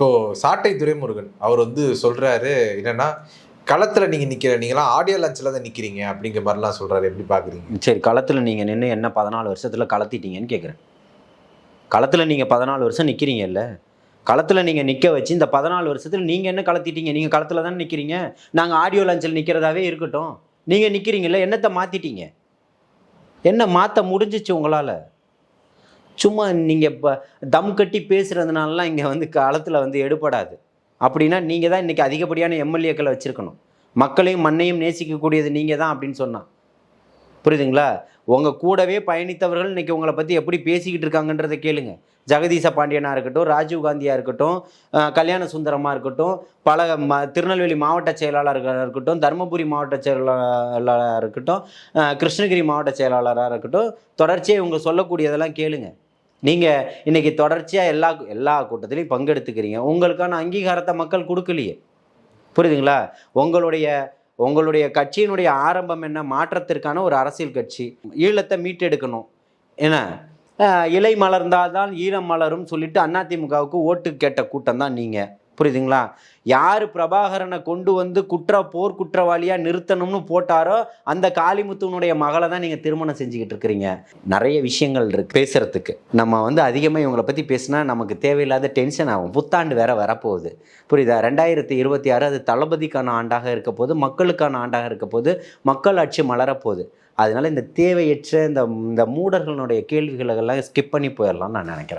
இப்போ சாட்டை துரைமுருகன் அவர் சொல்றாரு என்னன்னா, களத்துல நீங்க நீங்கலாம் ஆடியோ லான்ச்ல தான் நிக்கிறீங்க அப்படிங்கிற மாதிரிலாம் சொல்றாரு. எப்படி பாக்குறீங்க? சரி, களத்துல நீங்க நின்று என்ன 14 வருஷத்துல கலத்திட்டீங்கன்னு கேட்குறேன். களத்துல நீங்க 14 வருஷம் நிக்கிறீங்கல்ல, களத்துல நீங்க நிக்க வச்சு இந்த 14 வருஷத்துல நீங்க என்ன கலத்திட்டீங்க? நீங்க களத்துல தானே நிக்கிறீங்க. நாங்க ஆடியோ லான்ச்சில் நிக்கிறதாவே இருக்கட்டும். நீங்க நிக்கிறீங்கல்ல, என்னத்த மாத்திட்டீங்க? என்ன மாத்த முடிஞ்சிச்சு உங்களால? சும்மா நீங்க தம் கட்டி பேசுறதுனாலலாம் இங்க களத்துல எடுபடாது. அப்படின்னா நீங்க தான் இன்னைக்கு அதிகப்படியான எம்எல்ஏக்களை வச்சிருக்கணும். மக்களையும் மண்ணையும் நேசிக்கக்கூடியது நீங்க தான் அப்படின்னு சொன்னா புரியுதுங்களா? உங்க கூடவே பயணித்தவர்கள் இன்னைக்கு உங்களை பத்தி எப்படி பேசிக்கிட்டு இருக்காங்கன்றதை கேளுங்க. ஜெகதீச பாண்டியனா இருக்கட்டும், ராஜீவ் காந்தியா இருக்கட்டும், கல்யாண சுந்தரமா இருக்கட்டும், பல திருநெல்வேலி மாவட்ட செயலாளர்களாக இருக்கட்டும், தருமபுரி மாவட்ட செயலாளராக இருக்கட்டும், கிருஷ்ணகிரி மாவட்ட செயலாளராக இருக்கட்டும், தொடர்ச்சியாக இவங்க சொல்லக்கூடியதெல்லாம் கேளுங்க. நீங்கள் இன்னைக்கு தொடர்ச்சியாக எல்லா கூட்டத்திலையும் பங்கெடுத்துக்கிறீங்க. உங்களுக்கான அங்கீகாரத்தை மக்கள் கொடுக்கலையே. புரியுதுங்களா? உங்களுடைய கட்சியினுடைய ஆரம்பம் என்ன? மாற்றத்திற்கான ஒரு அரசியல் கட்சி. ஈழத்தை மீட்டெடுக்கணும். ஏன்னா இலை மலர்ந்தால்தான் ஈழம் மலரும் சொல்லிட்டு அதிமுகவுக்கு ஓட்டு கேட்ட கூட்டம் தான் நீங்கள். புரியுதுங்களா? யார் பிரபாகரனை கொண்டு போர் குற்றவாளியாக நிறுத்தணும்னு போட்டாரோ அந்த காளிமுத்துவனுடைய மகளை தான் நீங்கள் திருமணம் செஞ்சுக்கிட்டு இருக்கிறீங்க. நிறைய விஷயங்கள் இருக்குது பேசுகிறதுக்கு. நம்ம அதிகமாக இவங்களை பற்றி பேசினா நமக்கு தேவையில்லாத டென்ஷன் ஆகும். புத்தாண்டு வேற வரப்போகுது. புரியுதா? 2026 அது தளபதிக்கான ஆண்டாக இருக்க போது, மக்களுக்கான ஆண்டாக இருக்க போது, மக்கள் ஆட்சி மலரப்போகுது. அதனால இந்த தேவையற்ற இந்த மூடர்களுடைய கேள்விகளெல்லாம் ஸ்கிப் பண்ணி போயிடலாம்னு நான் நினைக்கிறேன்.